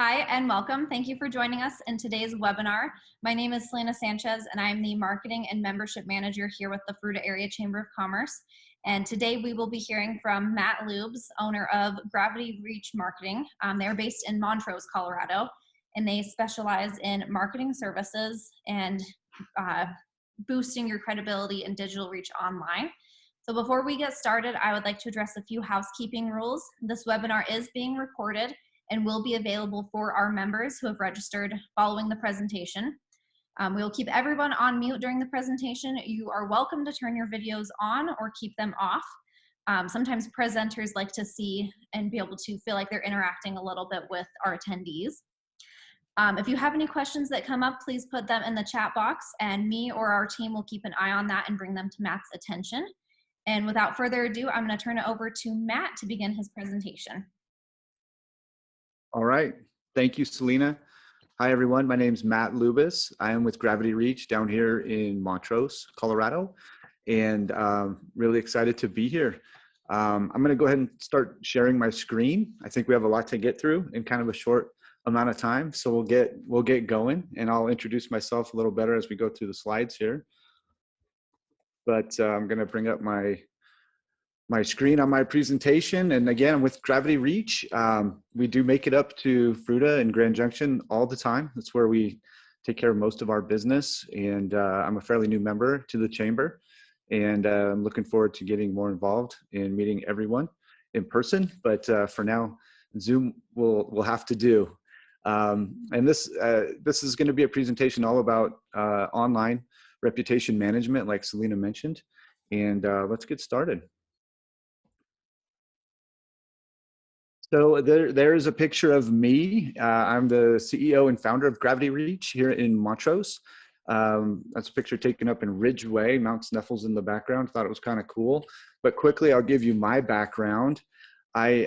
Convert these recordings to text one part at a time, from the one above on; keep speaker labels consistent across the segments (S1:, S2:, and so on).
S1: Hi and welcome. Thank you for joining us in today's webinar. My name is Selena Sanchez and I'm the Marketing and Membership Manager here with the Fruita Area Chamber of Commerce. And today we will be hearing from Matt Lubes, owner of Gravity Reach Marketing. They are based in Montrose, Colorado, and they specialize in marketing services and boosting your credibility and digital reach online. So before we get started, I would like to address a few housekeeping rules. This webinar is being recorded and will be available for our members who have registered following the presentation. We will keep everyone on mute during the presentation. You are welcome to turn your videos on or keep them off. Sometimes presenters like to see and be able to feel like they're interacting a little bit with our attendees. If you have any questions that come up, please put them in the chat box and me or our team will keep an eye on that and bring them to Matt's attention. And without further ado, I'm going to turn it over to Matt to begin his presentation.
S2: All right. Thank you, Selena. Hi, everyone. My name is Matt Lubes. I am with Gravity Reach down here in Montrose, Colorado, and really excited to be here. I'm going to go ahead and start sharing my screen. I think we have a lot to get through in kind of a short amount of time, so we'll get going, and I'll introduce myself a little better as we go through the slides here. But I'm going to bring up my screen on my presentation. And again, I'm with Gravity Reach. We do make it up to Fruita and Grand Junction all the time. That's where we take care of most of our business. And I'm a fairly new member to the chamber. And I'm looking forward to getting more involved in meeting everyone in person. But for now, Zoom will have to do. And this is going to be a presentation all about online reputation management, like Selena mentioned. And let's get started. So there is a picture of me. I'm the CEO and founder of Gravity Reach here in Montrose. That's a picture taken up in Ridgeway. Mount Sneffels in the background. Thought it was kind of cool. But quickly, I'll give you my background. I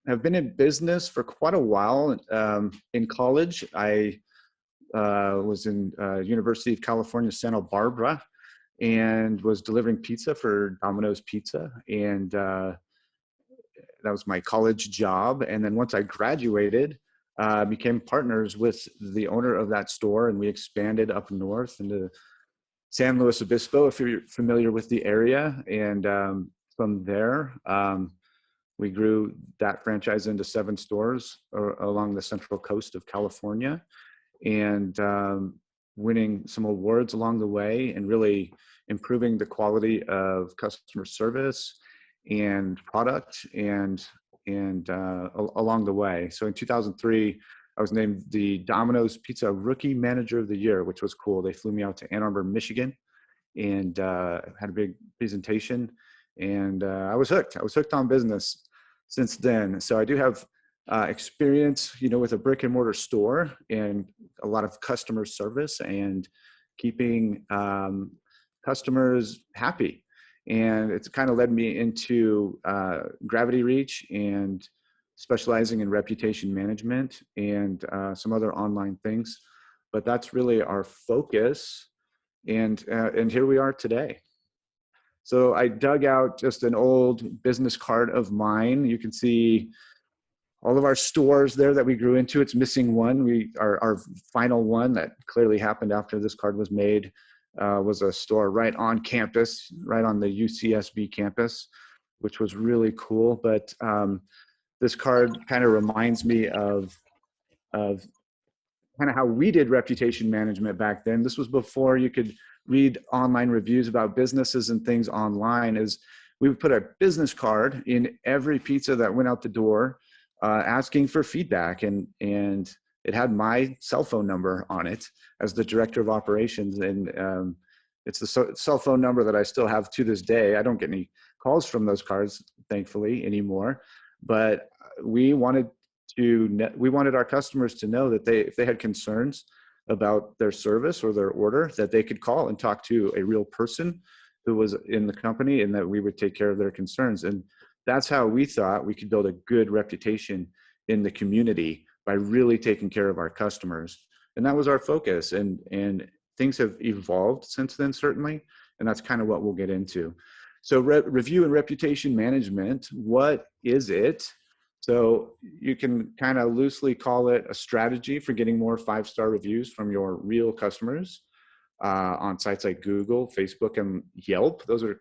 S2: have been in business for quite a while. In college, I was in University of California, Santa Barbara, and was delivering pizza for Domino's Pizza. And that was my college job. And then once I graduated, became partners with the owner of that store, and we expanded up north into San Luis Obispo, if you're familiar with the area. And from there, we grew that franchise into 7 stores along the central coast of California, and winning some awards along the way, and really improving the quality of customer service and product and along the way. So in 2003, I was named the Domino's Pizza Rookie Manager of the Year, which was cool. They flew me out to Ann Arbor, Michigan, and had a big presentation, and I was hooked. I was hooked on business since then. So I do have experience, with a brick and mortar store and a lot of customer service and keeping customers happy. And it's kind of led me into Gravity Reach and specializing in reputation management and some other online things. But that's really our focus. And here we are today. So I dug out just an old business card of mine. You can see all of our stores there that we grew into. It's missing one. Our final one that clearly happened after this card was made was a store right on campus, right on the UCSB campus, which was really cool. But this card kind of reminds me of kind of how we did reputation management back then. This was before you could read online reviews about businesses and things online. Is we would put a business card in every pizza that went out the door, asking for feedback, and it had my cell phone number on it as the director of operations. And it's the cell phone number that I still have to this day. I don't get any calls from those cards, thankfully, anymore. But we wanted our customers to know that if they had concerns about their service or their order, that they could call and talk to a real person who was in the company, and that we would take care of their concerns. And that's how we thought we could build a good reputation in the community, by really taking care of our customers. And that was our focus. And things have evolved since then, certainly. And that's kind of what we'll get into. So review and reputation management, what is it? So you can kind of loosely call it a strategy for getting more 5-star reviews from your real customers on sites like Google, Facebook, and Yelp. Those are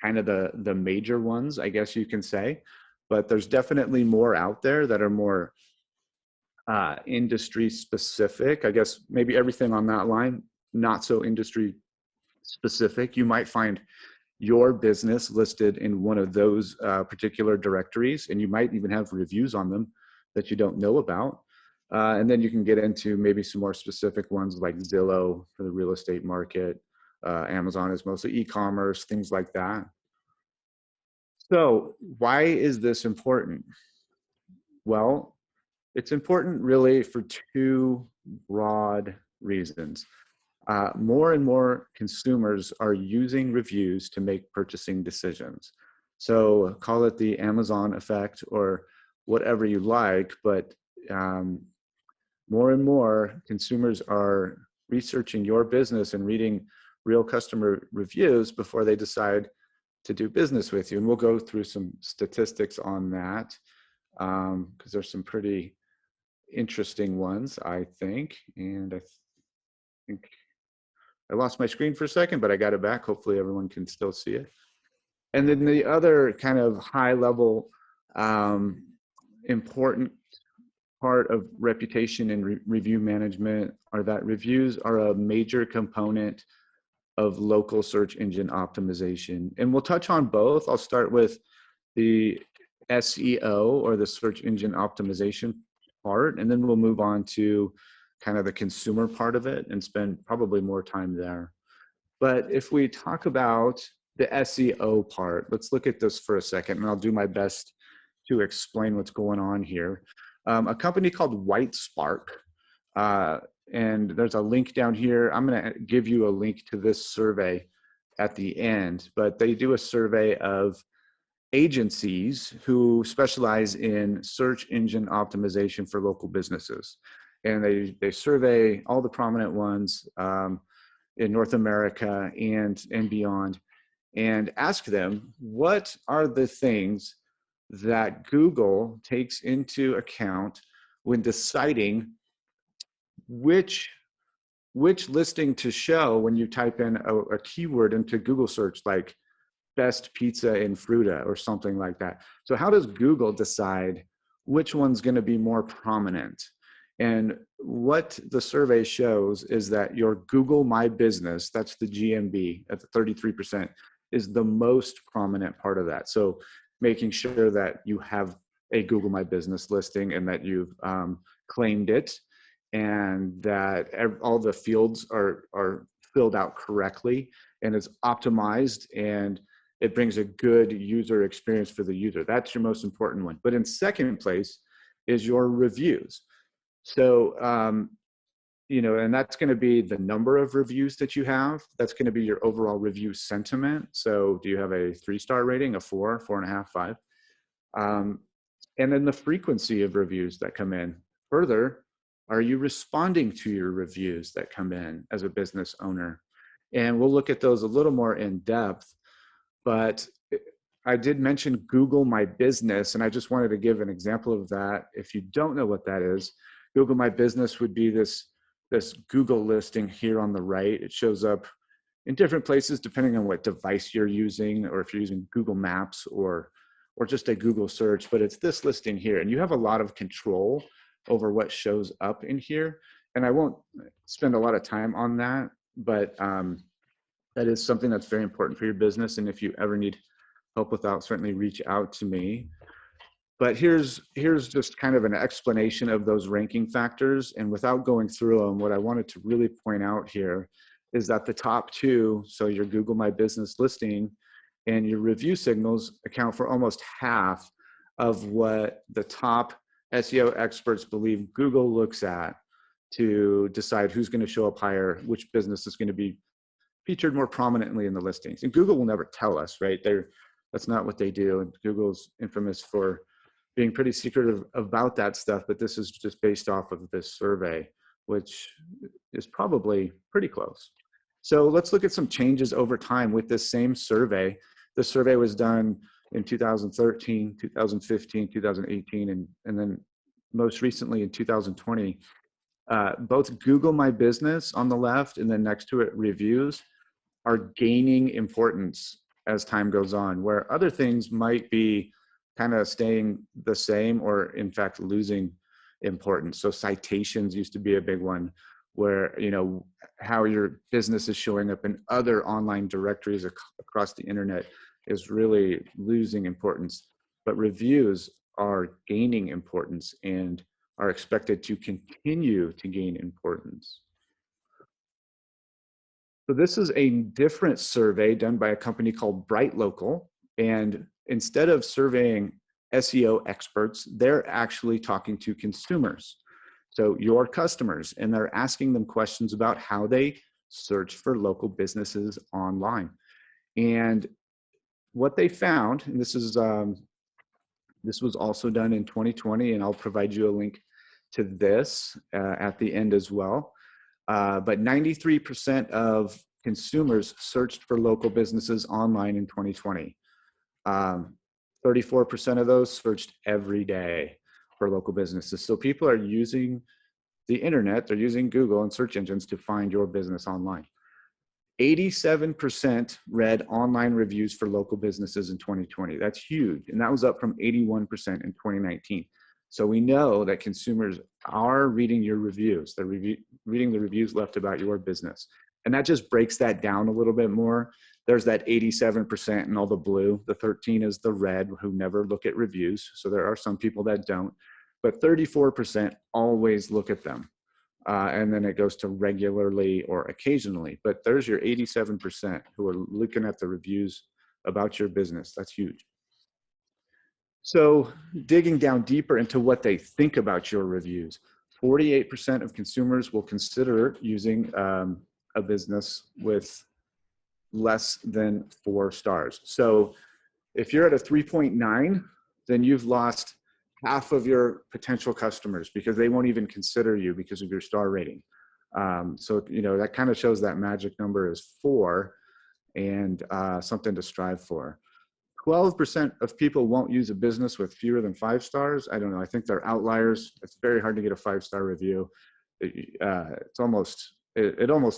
S2: kind of the major ones, I guess you can say. But there's definitely more out there that are more industry specific. I guess maybe everything on that line, not so industry specific. You might find your business listed in one of those particular directories, and you might even have reviews on them that you don't know about. And then you can get into maybe some more specific ones like Zillow for the real estate market. Amazon is mostly e-commerce, things like that. So why is this important? Well, it's important really for two broad reasons. More and more consumers are using reviews to make purchasing decisions. So call it the Amazon effect or whatever you like, but more and more consumers are researching your business and reading real customer reviews before they decide to do business with you. And we'll go through some statistics on that because there's some pretty interesting ones, I think. And I think I lost my screen for a second, but I got it back. Hopefully everyone can still see it. And then the other kind of high level important part of reputation and review management are that reviews are a major component of local search engine optimization. And we'll touch on both. I'll start with the SEO or the search engine optimization part, and then we'll move on to kind of the consumer part of it and spend probably more time there. But if we talk about the SEO part, let's look at this for a second, and I'll do my best to explain what's going on here. A company called White Spark, and there's a link down here. I'm going to give you a link to this survey at the end, but they do a survey of agencies who specialize in search engine optimization for local businesses. And they survey all the prominent ones in North America and beyond, and ask them, what are the things that Google takes into account when deciding which listing to show when you type in a keyword into Google search, like best pizza in Fruta or something like that. So how does Google decide which one's going to be more prominent? And what the survey shows is that your Google My Business, that's the GMB at the 33%, is the most prominent part of that. So making sure that you have a Google My Business listing and that you've claimed it, and that all the fields are filled out correctly and it's optimized, and it brings a good user experience for the user. That's your most important one. But in second place is your reviews. So, and that's going to be the number of reviews that you have. That's going to be your overall review sentiment. So do you have a 3-star rating, a 4, 4.5, 5? And then the frequency of reviews that come in. Further, are you responding to your reviews that come in as a business owner? And we'll look at those a little more in depth. But I did mention Google My Business, and I just wanted to give an example of that. If you don't know what that is, Google My Business would be this Google listing here on the right. It shows up in different places depending on what device you're using, or if you're using Google Maps or just a Google search, but it's this listing here. And you have a lot of control over what shows up in here. And I won't spend a lot of time on that, but that is something that's very important for your business. And if you ever need help with that, certainly reach out to me. But here's just kind of an explanation of those ranking factors. And without going through them, what I wanted to really point out here is that the top two, so your Google My Business listing and your review signals, account for almost half of what the top SEO experts believe Google looks at to decide who's going to show up higher, which business is going to be featured more prominently in the listings. And Google will never tell us, right? That's not what they do. And Google's infamous for being pretty secretive about that stuff, but this is just based off of this survey, which is probably pretty close. So let's look at some changes over time with this same survey. The survey was done in 2013, 2015, 2018, and then most recently in 2020. Both Google My Business on the left and then next to it reviews are gaining importance as time goes on, where other things might be kind of staying the same or in fact losing importance. So citations used to be a big one, where how your business is showing up in other online directories across the internet is really losing importance. But reviews are gaining importance and are expected to continue to gain importance. So this is a different survey done by a company called Bright Local. And instead of surveying SEO experts, they're actually talking to consumers. So your customers, and they're asking them questions about how they search for local businesses online. And what they found, and this was also done in 2020, and I'll provide you a link to this at the end as well. But 93% of consumers searched for local businesses online in 2020. 34% of those searched every day for local businesses. So people are using the internet, they're using Google and search engines to find your business online. 87% read online reviews for local businesses in 2020. That's huge. And that was up from 81% in 2019. So we know that consumers are reading your reviews. They're reading the reviews left about your business. And that just breaks that down a little bit more. There's that 87% and all the blue. The 13 is the red, who never look at reviews. So there are some people that don't. But 34% always look at them. And then it goes to regularly or occasionally. But there's your 87% who are looking at the reviews about your business. That's huge. So digging down deeper into what they think about your reviews, 48% of consumers will consider using a business with less than 4 stars. So if you're at a 3.9, then you've lost half of your potential customers because they won't even consider you because of your star rating. So, that kind of shows that magic number is 4 and something to strive for. 12% of people won't use a business with fewer than 5 stars. I don't know. I think they're outliers. It's very hard to get a 5-star review. It almost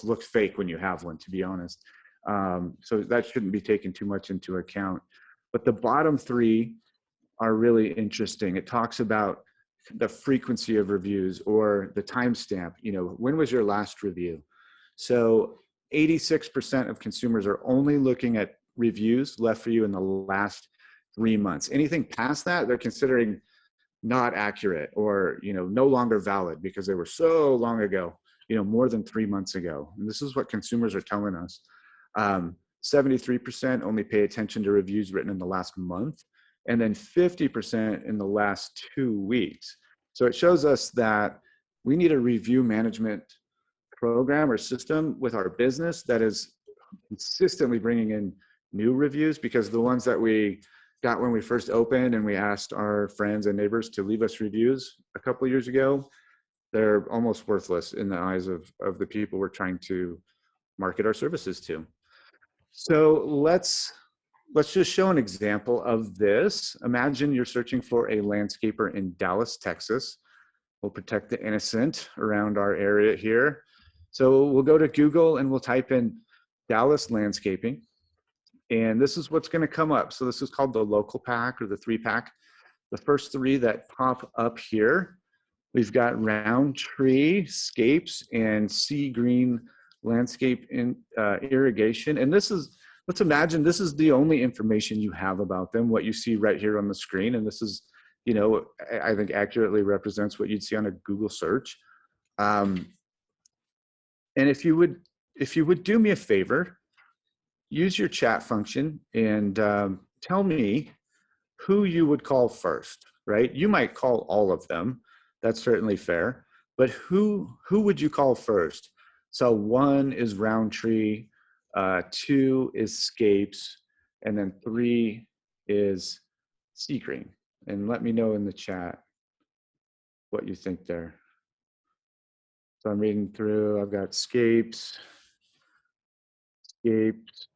S2: looks fake when you have one, to be honest. So that shouldn't be taken too much into account. But the bottom 3 are really interesting. It talks about the frequency of reviews or the timestamp. When was your last review? So 86% of consumers are only looking at reviews left for you in the last 3 months. Anything past that, they're considering not accurate or, no longer valid because they were so long ago, more than 3 months ago. And this is what consumers are telling us. 73% only pay attention to reviews written in the last month, and then 50% in the last 2 weeks. So it shows us that we need a review management program or system with our business that is consistently bringing in new reviews, because the ones that we got when we first opened and we asked our friends and neighbors to leave us reviews a couple of years ago, they're almost worthless in the eyes of the people we're trying to market our services to. So let's just show an example of this. Imagine you're searching for a landscaper in Dallas, Texas. We'll protect the innocent around our area here. So we'll go to Google and we'll type in Dallas landscaping. And this is what's going to come up. So this is called the local pack or the 3-pack. The first 3 that pop up here, we've got Roundtree, Scapes, and Sea Green landscape irrigation. And this is, let's imagine this is the only information you have about them, what you see right here on the screen. And this is, I think accurately represents what you'd see on a Google search. And if you would do me a favor, use your chat function and tell me who you would call first, right? You might call all of them. That's certainly fair. But who would you call first? So 1 is Roundtree, 2 is Scapes, and then 3 is Sea Green. And let me know in the chat what you think there. So I'm reading through, I've got Scapes, Scapes,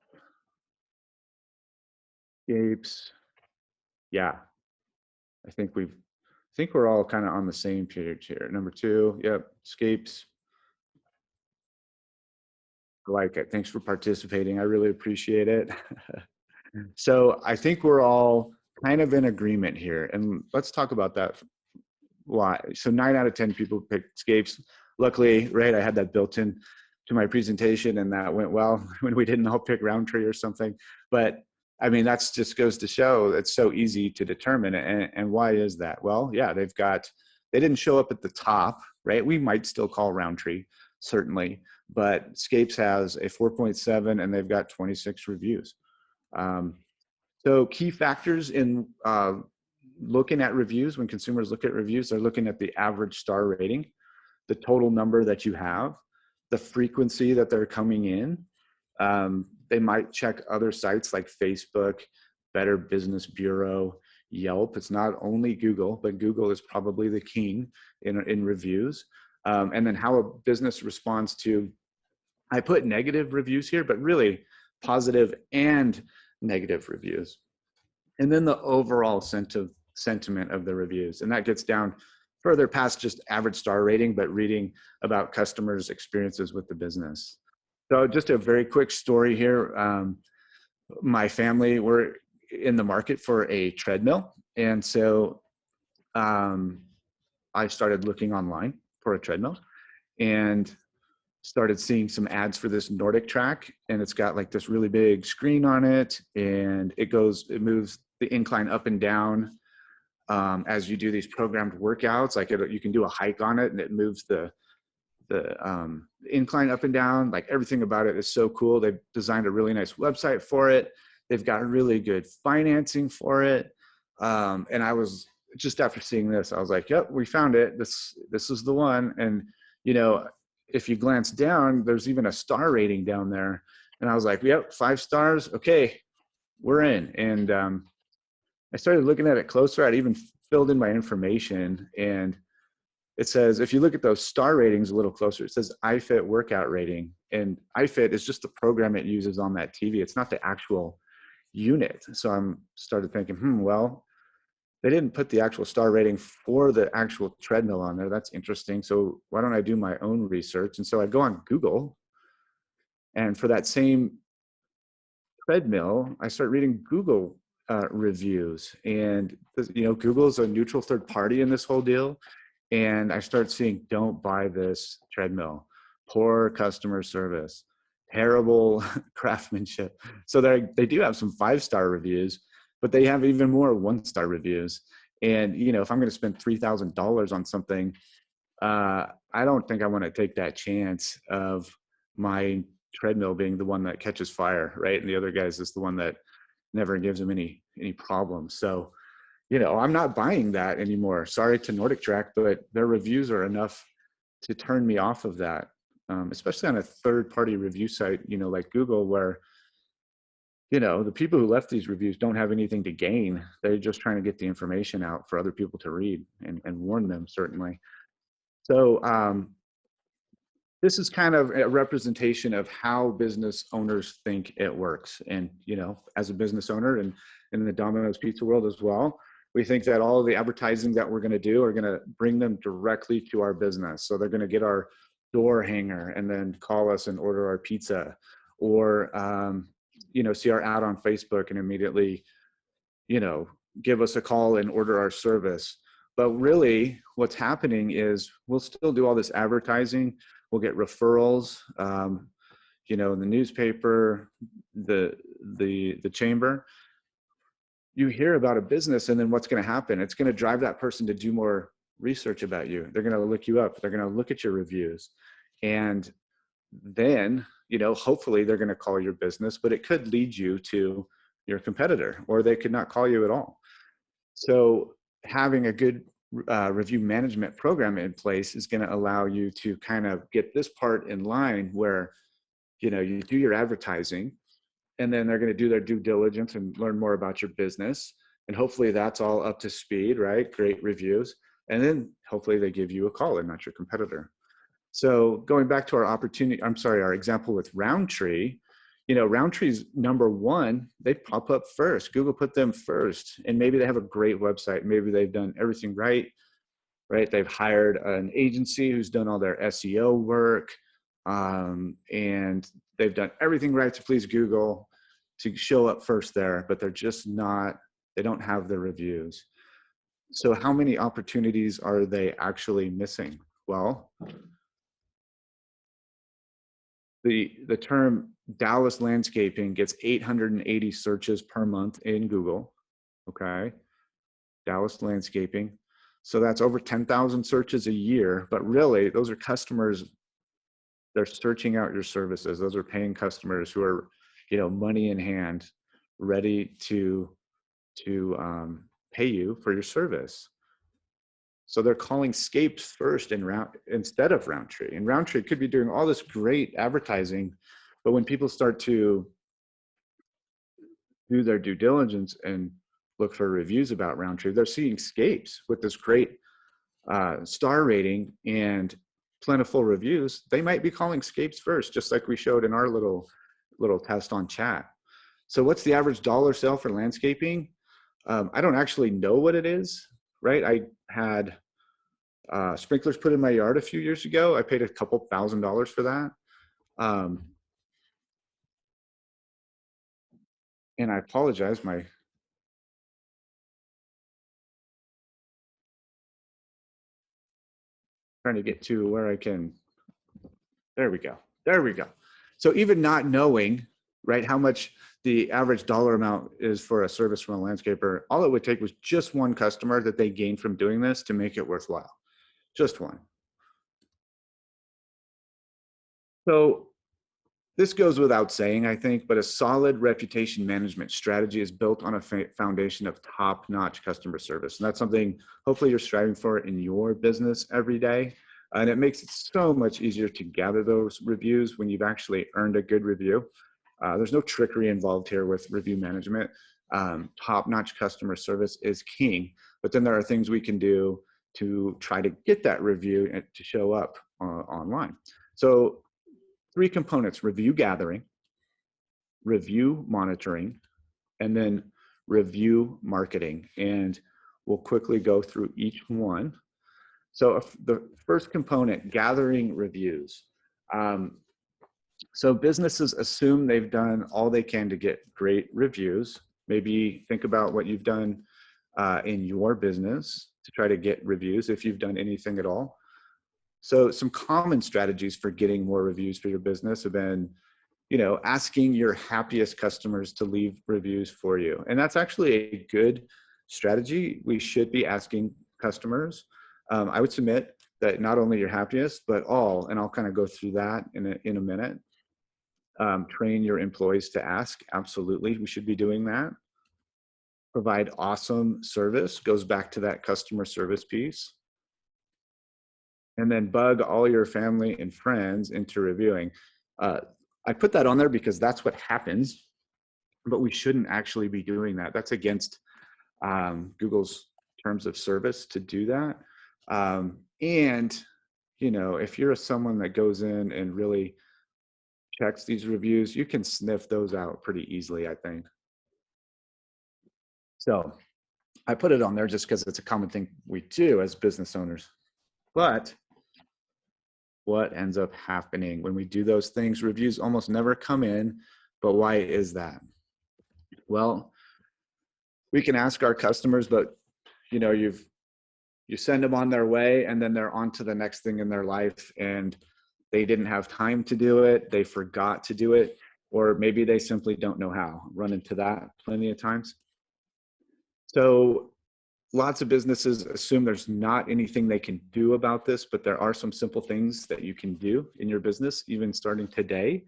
S2: yeah, I think we're all kind of on the same page here. Number two, yep, escapes. I like it. Thanks for participating. I really appreciate it. So I think we're all kind of in agreement here. And let's talk about that. Why? So 9 out of 10 people picked escapes. Luckily, right, I had that built in to my presentation and that went well when we didn't all pick Roundtree or something. But I mean, that's just goes to show it's so easy to determine. And why is that? Well, yeah, they didn't show up at the top, right? We might still call Roundtree, certainly, but Scapes has a 4.7 and they've got 26 reviews. So key factors in looking at reviews, when consumers look at reviews, they're looking at the average star rating, the total number that you have, the frequency that they're coming in. They might check other sites like Facebook, Better Business Bureau, Yelp. It's not only Google, but Google is probably the king in reviews. And then how a business responds to, I put negative reviews here, but really positive and negative reviews. And then the overall sentiment of the reviews. And that gets down further past just average star rating, but reading about customers' experiences with the business. So just a very quick story here. My family were in the market for a treadmill. And so I started looking online for a treadmill and started seeing some ads for this Nordic track, and it's got like this really big screen on it, and it moves the incline up and down as you do these programmed workouts. Like you can do a hike on it, and it moves the incline up and down. Like everything about it is so cool. They've designed a really nice website for it. They've got really good financing for it. And I was just after seeing this, I was like, "Yep, we found it. This is the one." And you know, if you glance down, there's even a star rating down there. And I was like, "Yep, 5 stars. Okay, we're in." And I started looking at it closer. I'd even filled in my information, and it says, if you look at those star ratings a little closer, it says iFit workout rating. And iFit is just the program it uses on that TV. It's not the actual unit. So I started thinking, well, they didn't put the actual star rating for the actual treadmill on there. That's interesting. So why don't I do my own research? And so I'd go on Google, and for that same treadmill, I start reading Google reviews. And Google is a neutral third party in this whole deal. And I start seeing, don't buy this treadmill, poor customer service, terrible craftsmanship. So they do have some 5-star reviews, but they have even more 1-star reviews. And if I'm going to spend $3,000 on something, I don't think I want to take that chance of my treadmill being the one that catches fire, right? And the other guy's is the one that never gives them any problems. So I'm not buying that anymore. Sorry to Nordic Track, but their reviews are enough to turn me off of that, especially on a third-party review site, like Google, where, the people who left these reviews don't have anything to gain. They're just trying to get the information out for other people to read and warn them, certainly. So this is kind of a representation of how business owners think it works. And, as a business owner and in the Domino's Pizza world as well, we think that all of the advertising that we're going to do are going to bring them directly to our business. So they're going to get our door hanger and then call us and order our pizza, or, see our ad on Facebook and immediately, give us a call and order our service. But really what's happening is we'll still do all this advertising. We'll get referrals, in the newspaper, the chamber. You hear about a business, and then what's going to happen? It's going to drive that person to do more research about you. They're going to look you up. They're going to look at your reviews. And then, hopefully they're going to call your business, but it could lead you to your competitor, or they could not call you at all. So having a good review management program in place is going to allow you to kind of get this part in line where, you do your advertising, and then they're going to do their due diligence and learn more about your business. And hopefully that's all up to speed, right? Great reviews. And then hopefully they give you a call and not your competitor. So going back to our example with Roundtree, Roundtree's #1, they pop up first. Google put them first, and maybe they have a great website. Maybe they've done everything right? They've hired an agency who's done all their SEO work, and they've done everything right to please Google to show up first there, but they're just not, they don't have the reviews. So how many opportunities are they actually missing? Well, the term Dallas landscaping gets 880 searches per month in Google, okay? Dallas landscaping. So that's over 10,000 searches a year, but really those are customers, they're searching out your services. Those are paying customers who are, money in hand, ready to pay you for your service. So they're calling Scapes first instead of Roundtree. And Roundtree could be doing all this great advertising, but when people start to do their due diligence and look for reviews about Roundtree, they're seeing Scapes with this great star rating and plentiful reviews. They might be calling Scapes first, just like we showed in our little test on chat. So what's the average dollar sale for landscaping? I don't actually know what it is, right? I had sprinklers put in my yard a few years ago. I paid a couple $1,000s for that. And I apologize, trying to get to where I can, there we go. So even not knowing, right, how much the average dollar amount is for a service from a landscaper, all it would take was just one customer that they gained from doing this to make it worthwhile. Just one. So this goes without saying, I think, but a solid reputation management strategy is built on a foundation of top-notch customer service. And that's something hopefully you're striving for in your business every day. And it makes it so much easier to gather those reviews when you've actually earned a good review. There's no trickery involved here with review management. Top-notch customer service is king, but then there are things we can do to try to get that review and to show up online. So 3 components: review gathering, review monitoring, and then review marketing. And we'll quickly go through each one. So the first component, gathering reviews. So businesses assume they've done all they can to get great reviews. Maybe think about what you've done in your business to try to get reviews, if you've done anything at all. So some common strategies for getting more reviews for your business have been, asking your happiest customers to leave reviews for you. And that's actually a good strategy. We should be asking customers. I would submit that not only your happiest, but all, and I'll kind of go through that in a minute. Train your employees to ask. Absolutely, we should be doing that. Provide awesome service, goes back to that customer service piece. And then bug all your family and friends into reviewing. I put that on there because that's what happens, but we shouldn't actually be doing that. That's against Google's terms of service to do that. And, if you're someone that goes in and really checks these reviews, you can sniff those out pretty easily, I think. So I put it on there just because it's a common thing we do as business owners. But what ends up happening when we do those things? Reviews almost never come in. But why is that? Well, we can ask our customers, but you send them on their way and then they're on to the next thing in their life, and they didn't have time to do it, they forgot to do it, or maybe they simply don't know how. Run into that plenty of times. So lots of businesses assume there's not anything they can do about this, but there are some simple things that you can do in your business, even starting today.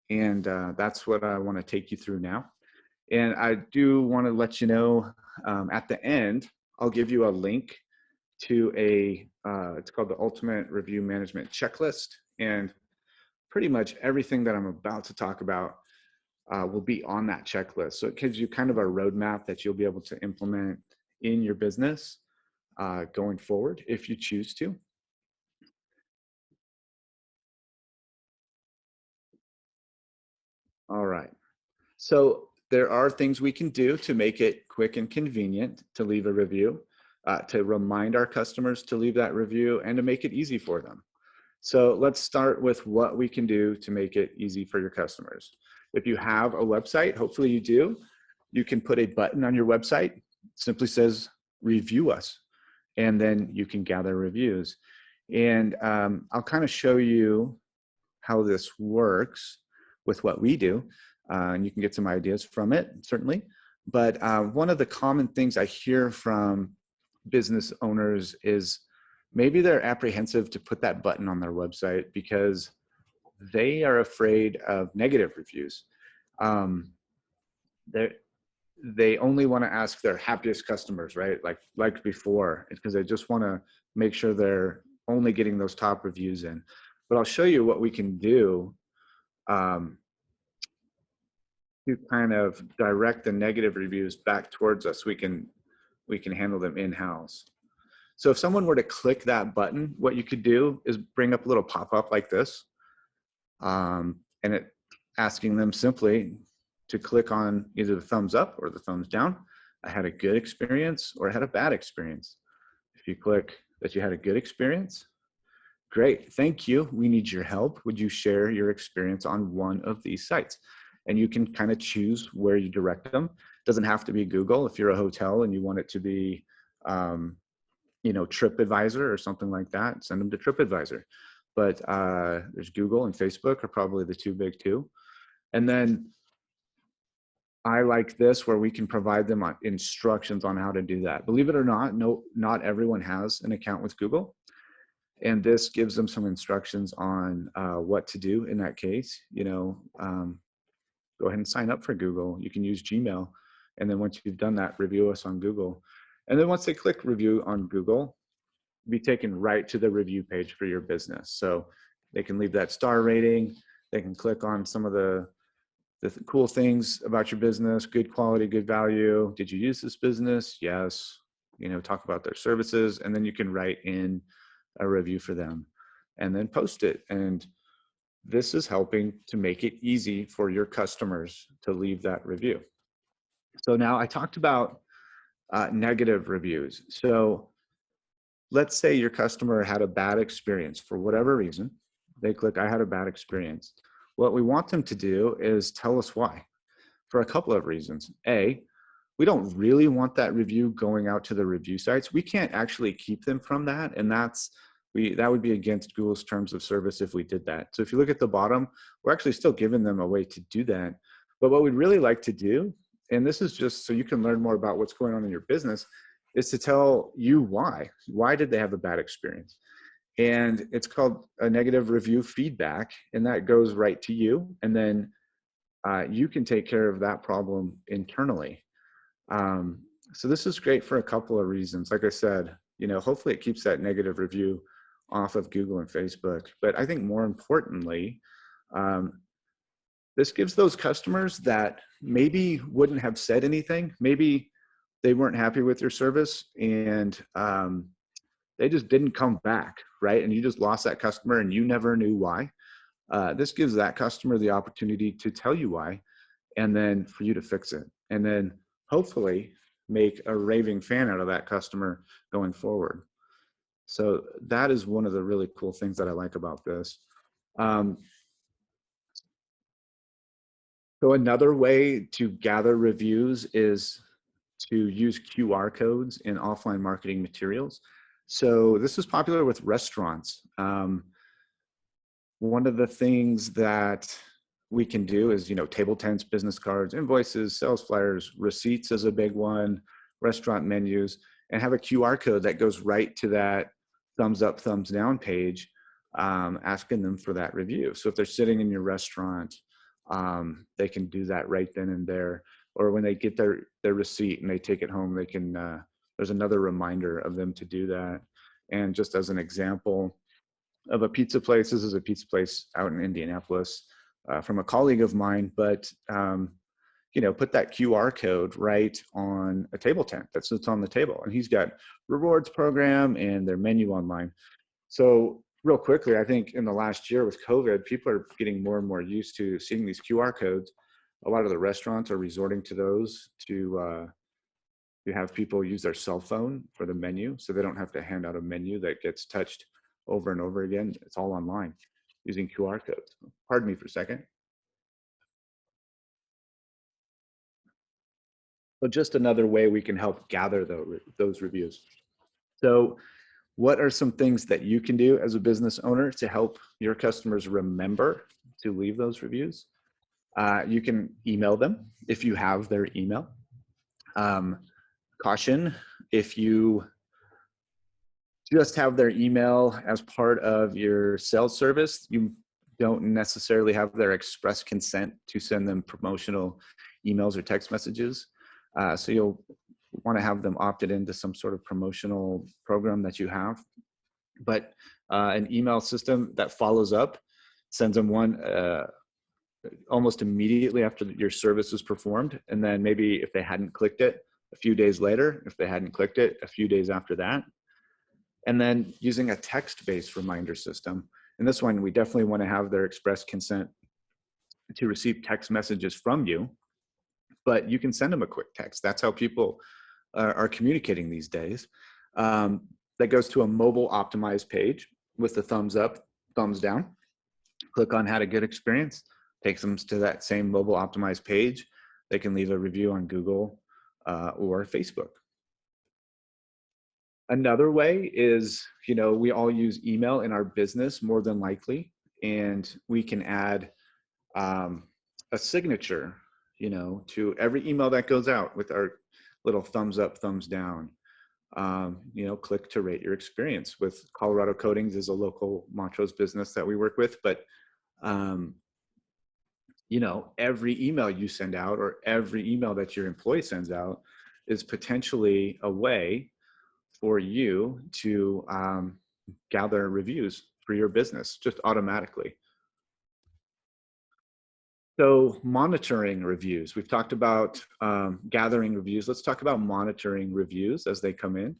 S2: And that's what I want to take you through now. And I do want to let you know at the end, I'll give you a link to it's called the Ultimate Review Management Checklist. And pretty much everything that I'm about to talk about will be on that checklist. So it gives you kind of a roadmap that you'll be able to implement in your business going forward if you choose to. All right. So there are things we can do to make it quick and convenient to leave a review, to remind our customers to leave that review, and to make it easy for them. So let's start with what we can do to make it easy for your customers. If you have a website, hopefully you do, you can put a button on your website, simply says review us, and then you can gather reviews. And I'll kind of show you how this works with what we do, and you can get some ideas from it, certainly. But one of the common things I hear from business owners is maybe they're apprehensive to put that button on their website because they are afraid of negative reviews. Um, they only want to ask their happiest customers, right? Like before, because they just want to make sure they're only getting those top reviews in. But I'll show you what we can do um, to kind of direct the negative reviews back towards us. We can handle them in-house. So if someone were to click that button, what you could do is bring up a little pop-up like this, and it asking them simply to click on either the thumbs up or the thumbs down. I had a good experience or I had a bad experience. If you click that you had a good experience, great, thank you. We need your help. Would you share your experience on one of these sites? And you can kind of choose where you direct them. It doesn't have to be Google. If you're a hotel and you want it to be, TripAdvisor or something like that, send them to TripAdvisor. But there's Google and Facebook are probably the two big two. And then I like this where we can provide them instructions on how to do that. Believe it or not, not everyone has an account with Google. And this gives them some instructions on what to do in that case. Go ahead and sign up for Google. You can use Gmail. And then once you've done that, review us on Google. And then once they click review on Google, be taken right to the review page for your business. So they can leave that star rating. They can click on some of the cool things about your business, good quality, good value. Did you use this business? Yes. Talk about their services, and then you can write in a review for them and then post it. And this is helping to make it easy for your customers to leave that review. So now I talked about negative reviews. So let's say your customer had a bad experience for whatever reason. They click, I had a bad experience. What we want them to do is tell us why, for a couple of reasons. A, we don't really want that review going out to the review sites. We can't actually keep them from that. And that would be against Google's terms of service if we did that. So if you look at the bottom, we're actually still giving them a way to do that. But what we'd really like to do, and this is just so you can learn more about what's going on in your business, is to tell you why. Why did they have a bad experience? And it's called a negative review feedback, and that goes right to you. And then you can take care of that problem internally. So this is great for a couple of reasons. Like I said, hopefully it keeps that negative review off of Google and Facebook. But I think more importantly, this gives those customers that maybe wouldn't have said anything, maybe they weren't happy with your service and they just didn't come back, right? And you just lost that customer and you never knew why. This gives that customer the opportunity to tell you why, and then for you to fix it. And then hopefully make a raving fan out of that customer going forward. So that is one of the really cool things that I like about this. So another way to gather reviews is to use QR codes in offline marketing materials. So this is popular with restaurants. One of the things that we can do is, table tents, business cards, invoices, sales flyers, receipts is a big one, restaurant menus, and have a QR code that goes right to that thumbs up, thumbs down page, asking them for that review. So if they're sitting in your restaurant, they can do that right then and there. Or when they get their receipt and they take it home, they can, there's another reminder of them to do that. And just as an example of a pizza place, this is a pizza place out in Indianapolis from a colleague of mine, but put that QR code right on a table tent that sits on the table. And he's got rewards program and their menu online. So real quickly, I think in the last year with COVID, people are getting more and more used to seeing these QR codes. A lot of the restaurants are resorting to those to have people use their cell phone for the menu, so they don't have to hand out a menu that gets touched over and over again. It's all online using QR codes. Pardon me for a second. But just another way we can help gather those reviews. So what are some things that you can do as a business owner to help your customers remember to leave those reviews? You can email them if you have their email. Caution, if you just have their email as part of your sales service, you don't necessarily have their express consent to send them promotional emails or text messages. So you'll want to have them opted into some sort of promotional program that you have. But an email system that follows up sends them one almost immediately after your service is performed. And then maybe if they hadn't clicked it, a few days later. If they hadn't clicked it, a few days after that. And then using a text-based reminder system. And this one, we definitely want to have their express consent to receive text messages from you, but you can send them a quick text. That's how people are communicating these days. That goes to a mobile optimized page with the thumbs up, thumbs down. Click on had a good experience, takes them to that same mobile optimized page. They can leave a review on Google or Facebook. Another way is, we all use email in our business more than likely, and we can add a signature, to every email that goes out with our little thumbs up, thumbs down. Click to rate your experience. With Colorado Coatings is a local Montrose business that we work with, but every email you send out or every email that your employee sends out is potentially a way for you to gather reviews for your business just automatically. So monitoring reviews. We've talked about gathering reviews. Let's talk about monitoring reviews as they come in.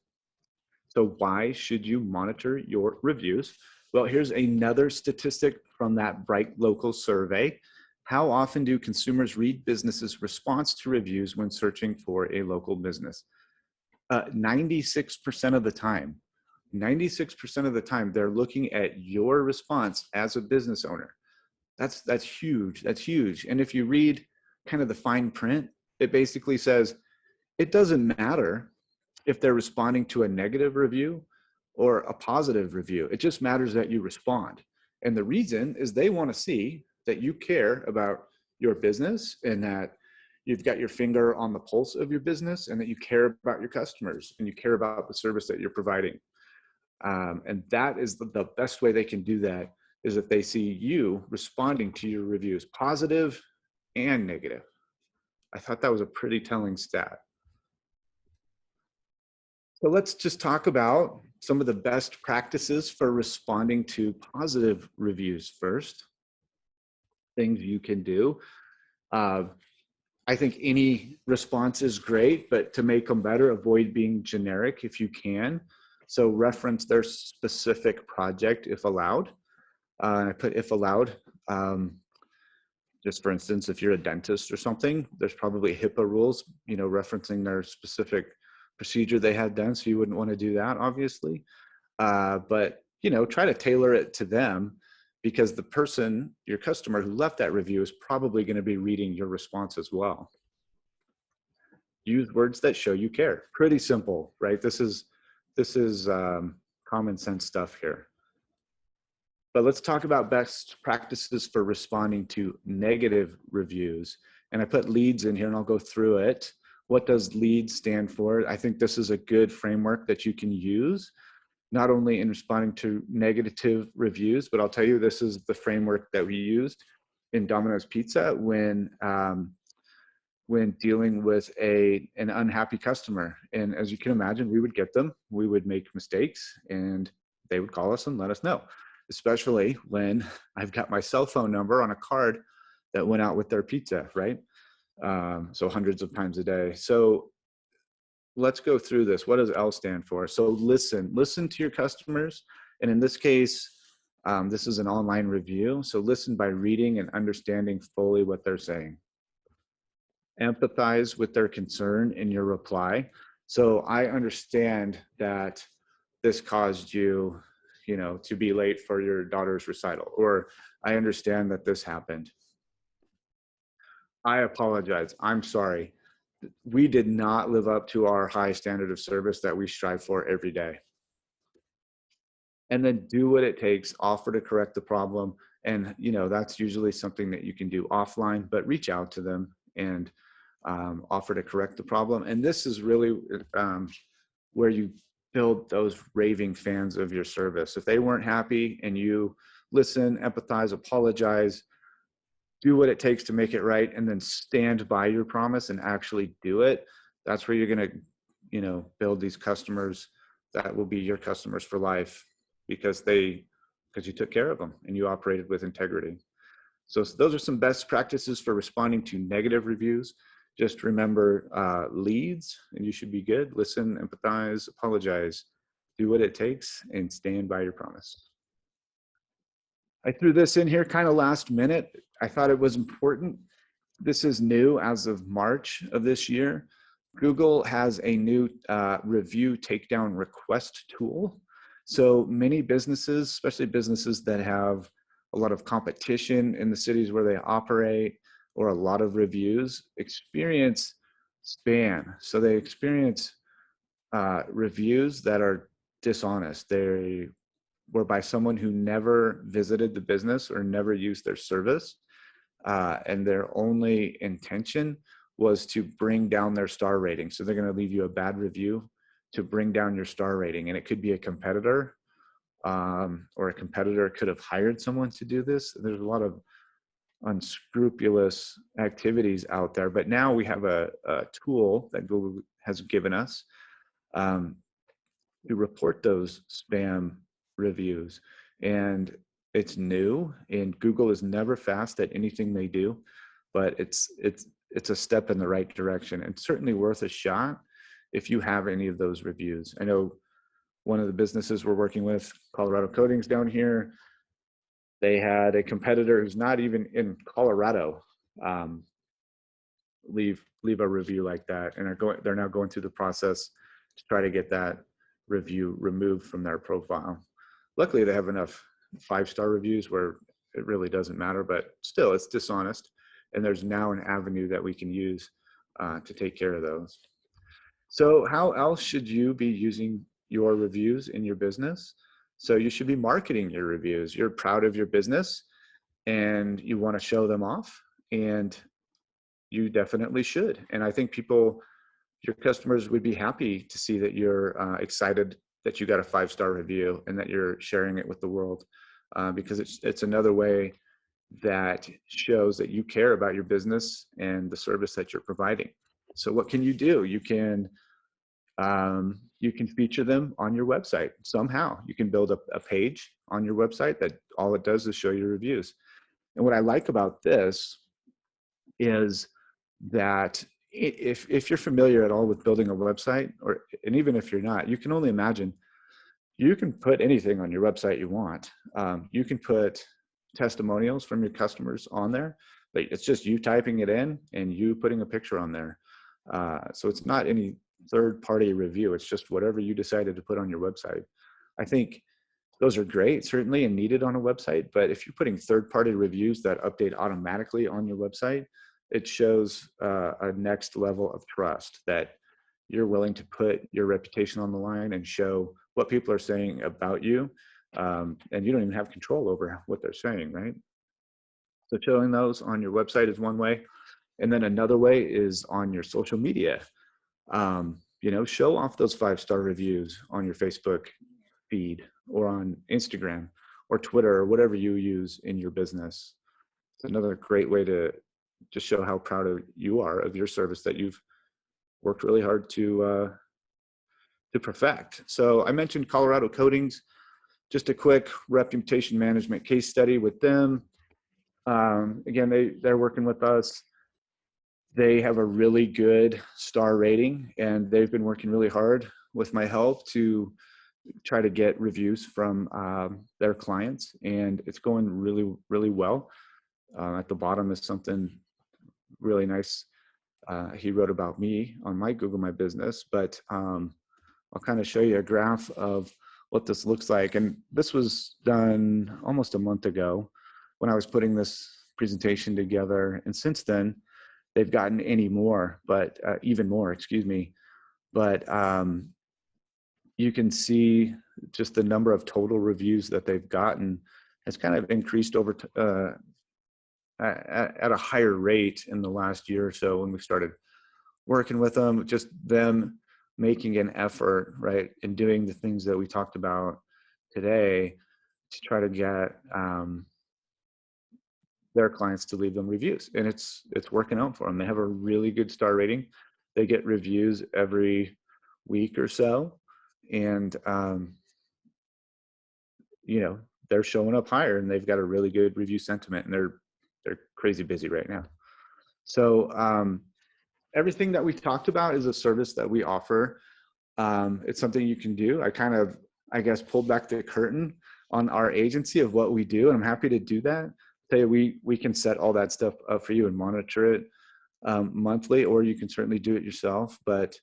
S2: So why should you monitor your reviews? Well, here's another statistic from that Bright Local survey. How often do consumers read businesses' response to reviews when searching for a local business? 96% of the time. 96% of the time, they're looking at your response as a business owner. That's huge. That's huge. And if you read kind of the fine print, it basically says it doesn't matter if they're responding to a negative review or a positive review. It just matters that you respond. And the reason is they want to see that you care about your business and that you've got your finger on the pulse of your business and that you care about your customers and you care about the service that you're providing. And that is the best way they can do that is if they see you responding to your reviews, positive and negative. I thought that was a pretty telling stat. So let's just talk about some of the best practices for responding to positive reviews first. Things you can do. I think any response is great, but to make them better, avoid being generic if you can. So reference their specific project if allowed. I put if allowed. Just for instance, if you're a dentist or something, there's probably HIPAA rules, referencing their specific procedure they had done. So you wouldn't want to do that, obviously. But, try to tailor it to them because the person, your customer who left that review is probably going to be reading your response as well. Use words that show you care. Pretty simple, right? This is common sense stuff here. But let's talk about best practices for responding to negative reviews. And I put leads in here and I'll go through it. What does LEAD stand for? I think this is a good framework that you can use, not only in responding to negative reviews, but I'll tell you, this is the framework that we used in Domino's Pizza when dealing with an unhappy customer. And as you can imagine, we would get them, we would make mistakes, and they would call us and let us know, especially when I've got my cell phone number on a card that went out with their pizza, right? So hundreds of times a day. So let's go through this. What does L stand for? So listen to your customers. And in this case, This is an online review, so listen by reading and understanding fully what they're saying. Empathize with their concern in your reply. So I understand that this caused you, to be late for your daughter's recital, or I understand that this happened. I apologize. I'm sorry. We did not live up to our high standard of service that we strive for every day. And then do what it takes, offer to correct the problem. And, that's usually something that you can do offline, but reach out to them and offer to correct the problem. And this is really where you build those raving fans of your service. If they weren't happy and you listen, empathize, apologize, do what it takes to make it right, and then stand by your promise and actually do it, that's where you're going to, build these customers that will be your customers for life because you took care of them and you operated with integrity. So those are some best practices for responding to negative reviews. Just remember leads, and you should be good. Listen, empathize, apologize, do what it takes, and stand by your promise. I threw this in here kind of last minute. I thought it was important. This is new as of March of this year. Google has a new review takedown request tool. So many businesses, especially businesses that have a lot of competition in the cities where they operate or a lot of reviews, experience spam. So they experience reviews that are dishonest. They were by someone who never visited the business or never used their service. And their only intention was to bring down their star rating. So they're going to leave you a bad review to bring down your star rating. And it could be a competitor, or a competitor could have hired someone to do this. There's a lot of unscrupulous activities out there. But now we have a tool that Google has given us to report those spam reviews. And it's new, and Google is never fast at anything they do, but it's a step in the right direction, and certainly worth a shot if you have any of those reviews. I know one of the businesses we're working with, Colorado Coatings down here, they had a competitor who's not even in Colorado leave a review like that, and they're now going through the process to try to get that review removed from their profile. Luckily, they have enough 5-star reviews where it really doesn't matter, but still, it's dishonest. And there's now an avenue that we can use to take care of those. So how else should you be using your reviews in your business? So you should be marketing your reviews. You're proud of your business and you want to show them off, and you definitely should. And I think your customers would be happy to see that you're excited that you got a 5-star review and that you're sharing it with the world, because it's another way that shows that you care about your business and the service that you're providing. So what can you do? You can feature them on your website somehow. You can build a page on your website that all it does is show your reviews. And what I like about this is that if you're familiar at all with building a website, and even if you're not, you can only imagine, you can put anything on your website you want. You can put testimonials from your customers on there. Like, it's just you typing it in and you putting a picture on there. So it's not any third-party review. It's just whatever you decided to put on your website. I think those are great, certainly, and needed on a website. But if you're putting third-party reviews that update automatically on your website, it shows a next level of trust that you're willing to put your reputation on the line and show what people are saying about you. And you don't even have control over what they're saying, right? So showing those on your website is one way. And then another way is on your social media. Show off those 5-star reviews on your Facebook feed or on Instagram or Twitter or whatever you use in your business. It's another great way to just show how proud you are of your service that you've worked really hard to perfect. So I mentioned Colorado Coatings, just a quick reputation management case study with them. Again, they're working with us. They have a really good star rating, and they've been working really hard with my help to try to get reviews from their clients, and it's going really, really well. At the bottom is something really nice. He wrote about me on my Google My Business, but I'll kind of show you a graph of what this looks like. And this was done almost a month ago when I was putting this presentation together. And since then, they've gotten even more, excuse me. But you can see just the number of total reviews that they've gotten has kind of increased over at a higher rate in the last year or so when we started working with them. Just them making an effort, right, and doing the things that we talked about today to try to get their clients to leave them reviews, and it's working out for them. They have a really good star rating. They get reviews every week or so, and they're showing up higher, and they've got a really good review sentiment, and they're crazy busy right now. So everything that we talked about is a service that we offer. It's something you can do. I guess, pulled back the curtain on our agency of what we do, and I'm happy to do that. Tell you, we can set all that stuff up for you and monitor it monthly, or you can certainly do it yourself. But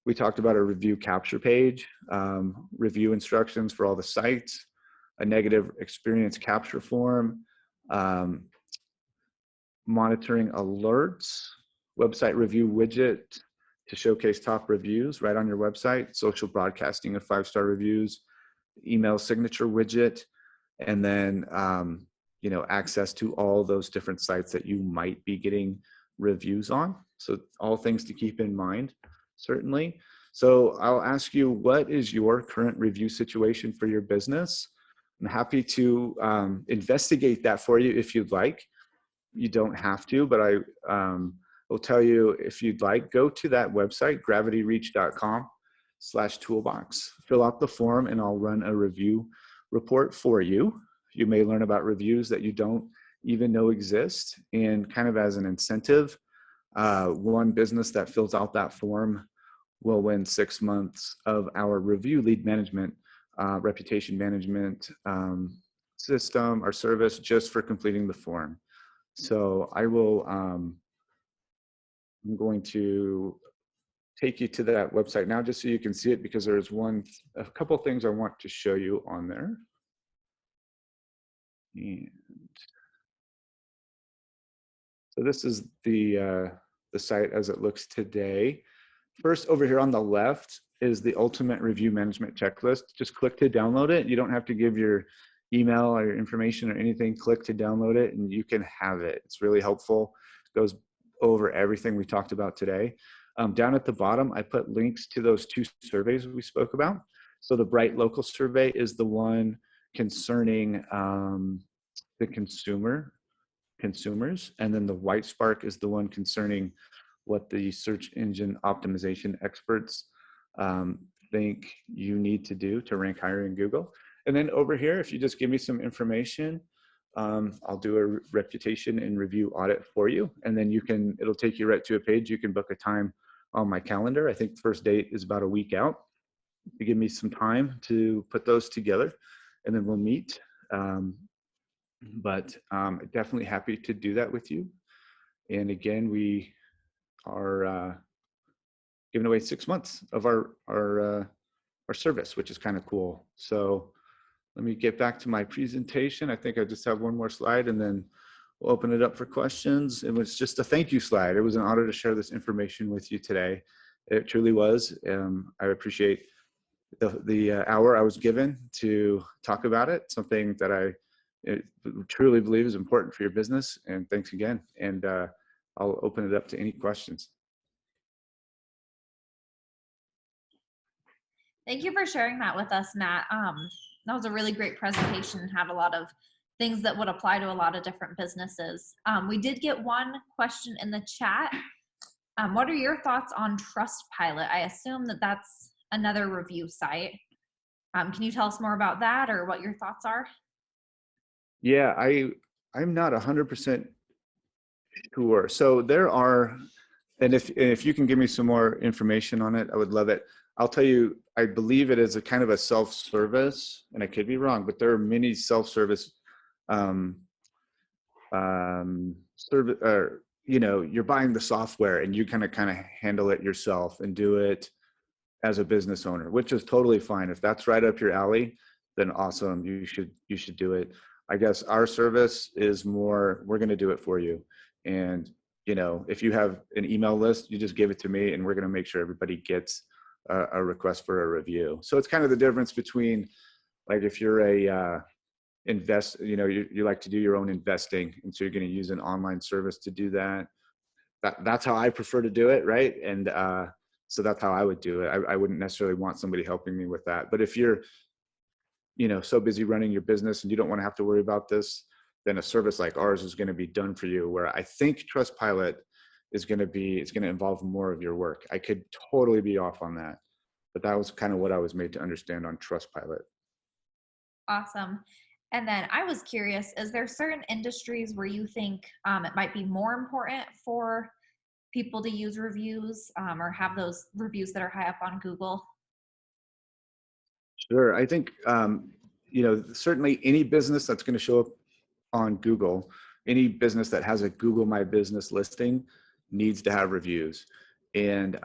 S2: we talked about a review capture page, review instructions for all the sites, a negative experience capture form, monitoring alerts, website review widget to showcase top reviews right on your website, social broadcasting of 5-star reviews, email signature widget, and then access to all those different sites that you might be getting reviews on. So all things to keep in mind, certainly. So I'll ask you, what is your current review situation for your business? I'm happy to investigate that for you if you'd like. You don't have to, but I will tell you, if you'd like, go to that website, gravityreach.com/toolbox. Fill out the form and I'll run a review report for you. You may learn about reviews that you don't even know exist. And kind of as an incentive, one business that fills out that form will win 6 months of our review lead management, reputation management system, our service, just for completing the form. So I'm going to take you to that website now just so you can see it, because there's a couple things I want to show you on there. And so this is the site as it looks today. First, over here on the left is the Ultimate Review Management Checklist. Just click to download it. You don't have to give your email or your information or anything. Click to download it and you can have it. It's really helpful. It goes over everything we talked about today. Down at the bottom, I put links to those 2 surveys we spoke about. So the Bright Local survey is the one concerning the consumers, and then the White Spark is the one concerning what the search engine optimization experts think you need to do to rank higher in Google. And then over here, if you just give me some information, I'll do a reputation and review audit for you. And then it'll take you right to a page. You can book a time on my calendar. I think the first date is about a week out. You give me some time to put those together, and then we'll meet. But definitely happy to do that with you. And again, we are giving away 6 months of our service, which is kind of cool. So let me get back to my presentation. I think I just have one more slide, and then we'll open it up for questions. It was just a thank you slide. It was an honor to share this information with you today. It truly was. I appreciate the hour I was given to talk about it, something that I truly believe is important for your business. And thanks again. And I'll open it up to any questions.
S1: Thank you for sharing that with us, Matt. That was a really great presentation and had a lot of things that would apply to a lot of different businesses. We did get one question in the chat. What are your thoughts on Trustpilot? I assume that that's another review site. Can you tell us more about that, or what your thoughts are?
S2: Yeah, I'm not 100% sure. So there are, and if you can give me some more information on it, I would love it. I'll tell you, I believe it is a kind of a self-service, and I could be wrong, but there are many self-service um, service, or you're buying the software and you kind of handle it yourself and do it as a business owner, which is totally fine. If that's right up your alley, then awesome. You should do it. I guess our service is more, we're going to do it for you. And if you have an email list, you just give it to me and we're going to make sure everybody gets a request for a review. So it's kind of the difference between, like, if you're a you like to do your own investing, and so you're going to use an online service to do that. That's how I prefer to do it, right? And so that's how I would do it. I wouldn't necessarily want somebody helping me with that. But if you're so busy running your business and you don't want to have to worry about this, then a service like ours is going to be done for you. Where I think Trustpilot it's going to involve more of your work. I could totally be off on that, but that was kind of what I was made to understand on Trustpilot.
S1: Awesome. And then I was curious, is there certain industries where you think it might be more important for people to use reviews or have those reviews that are high up on Google?
S2: Sure. I think, certainly any business that's going to show up on Google, any business that has a Google My Business listing needs to have reviews. And,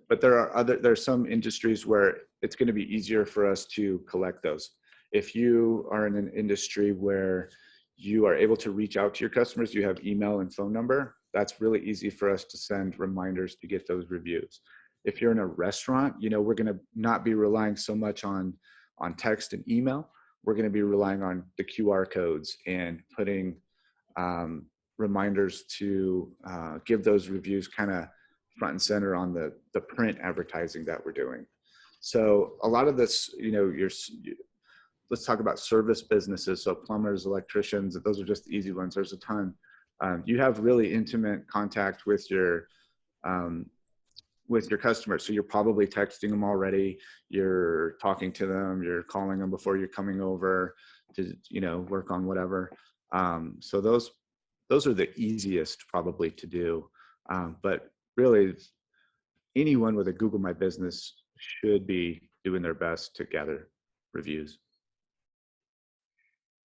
S2: but there's some industries where it's going to be easier for us to collect those. If you are in an industry where you are able to reach out to your customers, you have email and phone number, that's really easy for us to send reminders to get those reviews. If you're in a restaurant, we're going to not be relying so much on text and email. We're going to be relying on the QR codes and putting reminders to give those reviews kind of front and center on the print advertising that we're doing. So a lot of this, let's talk about service businesses. So plumbers, electricians, those are just the easy ones. There's a ton. You have really intimate contact with your customers. So you're probably texting them already. You're talking to them. You're calling them before you're coming over to, work on whatever. So those are the easiest probably to do. But really, anyone with a Google My Business should be doing their best to gather reviews.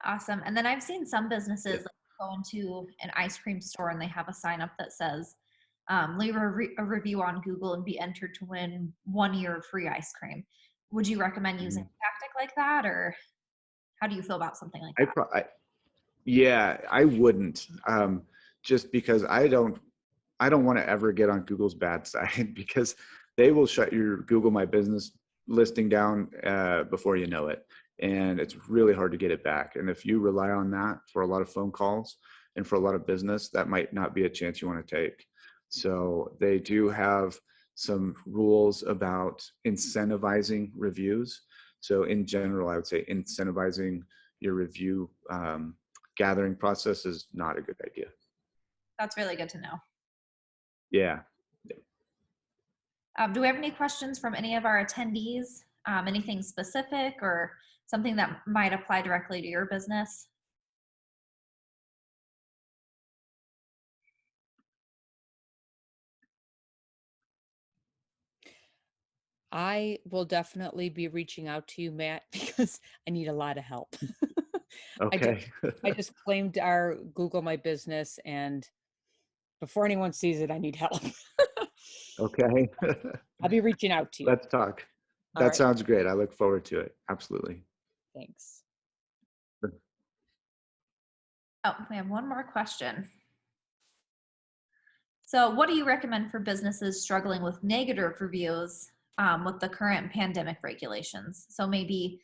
S1: Awesome. And then I've seen some businesses go into an ice cream store and they have a sign up that says, leave a review on Google and be entered to win 1 year of free ice cream. Would you recommend using a tactic like that, or how do you feel about something like that?
S2: Yeah, I wouldn't, just because I don't want to ever get on Google's bad side, because they will shut your Google My Business listing down before you know it. And it's really hard to get it back. And if you rely on that for a lot of phone calls and for a lot of business, that might not be a chance you want to take. So they do have some rules about incentivizing reviews. So in general, I would say incentivizing your review gathering process is not a good idea.
S1: That's really good to know.
S2: Yeah.
S1: Do we have any questions from any of our attendees? Anything specific or something that might apply directly to your business?
S3: I will definitely be reaching out to you, Matt, because I need a lot of help.
S2: Okay.
S3: I just claimed our Google My Business, and before anyone sees it, I need help.
S2: Okay.
S3: I'll be reaching out to you.
S2: Let's talk.
S3: All
S2: That
S3: right.
S2: sounds great. I look forward to it. Absolutely.
S3: Thanks.
S1: Oh, we have one more question. So what do you recommend for businesses struggling with negative reviews with the current pandemic regulations? So maybe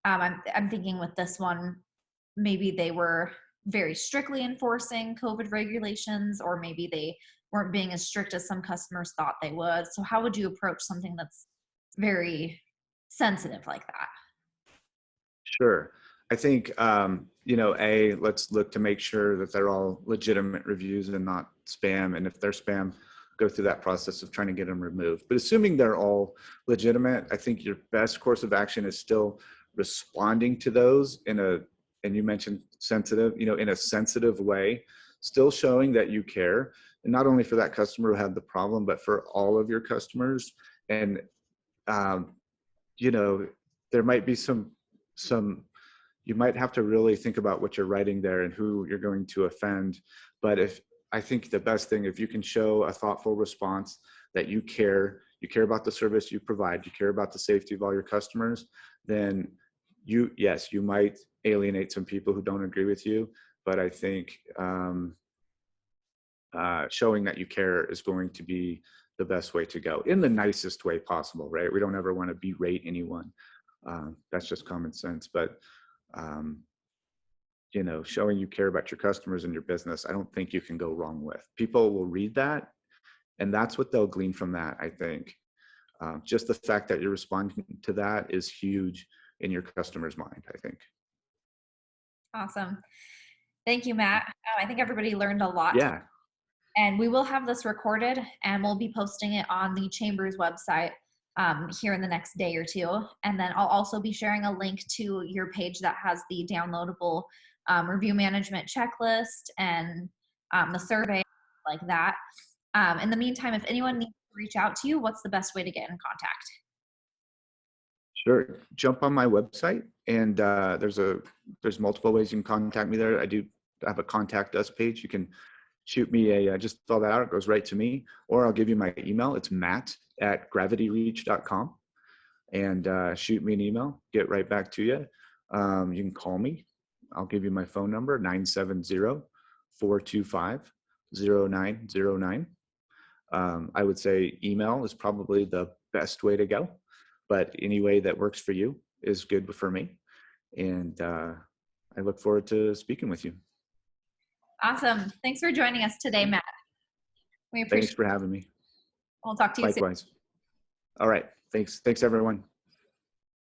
S1: I'm thinking with this one, maybe they were very strictly enforcing COVID regulations, or maybe they weren't being as strict as some customers thought they would. So how would you approach something that's very sensitive like that?
S2: Sure. I think, let's look to make sure that they're all legitimate reviews and not spam. And if they're spam, go through that process of trying to get them removed. But assuming they're all legitimate, I think your best course of action is still responding to those and you mentioned sensitive, in a sensitive way, still showing that you care. And not only for that customer who had the problem, but for all of your customers. And, you know, there might be some, you might have to really think about what you're writing there and who you're going to offend. But I think the best thing, if you can show a thoughtful response that you care about the service you provide, you care about the safety of all your customers, then yes, you might alienate some people who don't agree with you. But I think showing that you care is going to be the best way to go, in the nicest way possible, right? We don't ever want to berate anyone. That's just common sense. But you know, showing you care about your customers and your business, I don't think you can go wrong with. People will read that, and that's what they'll glean from that, I think. Just the fact that you're responding to that is huge in your customer's mind, I think.
S1: Awesome. Thank you, Matt. I think everybody learned a lot.
S2: Yeah.
S1: And we will have this recorded, and we'll be posting it on the Chamber's website here in the next day or two. And then I'll also be sharing a link to your page that has the downloadable review management checklist and the survey, like that. In the meantime, if anyone needs to reach out to you, what's the best way to get in contact?
S2: Sure. Jump on my website, and there's multiple ways you can contact me there. I do have a contact us page. You can shoot me just fill that out. It goes right to me, or I'll give you my email. It's matt@gravityreach.com, and shoot me an email. Get right back to you. You can call me. I'll give you my phone number, 970-425-0909. I would say email is probably the best way to go, but any way that works for you is good for me. And I look forward to speaking with you.
S1: Awesome. Thanks for joining us today, Matt. We appreciate it.
S2: Thanks for having me.
S1: We'll talk to you soon.
S2: Likewise. All right. Thanks. Thanks, everyone.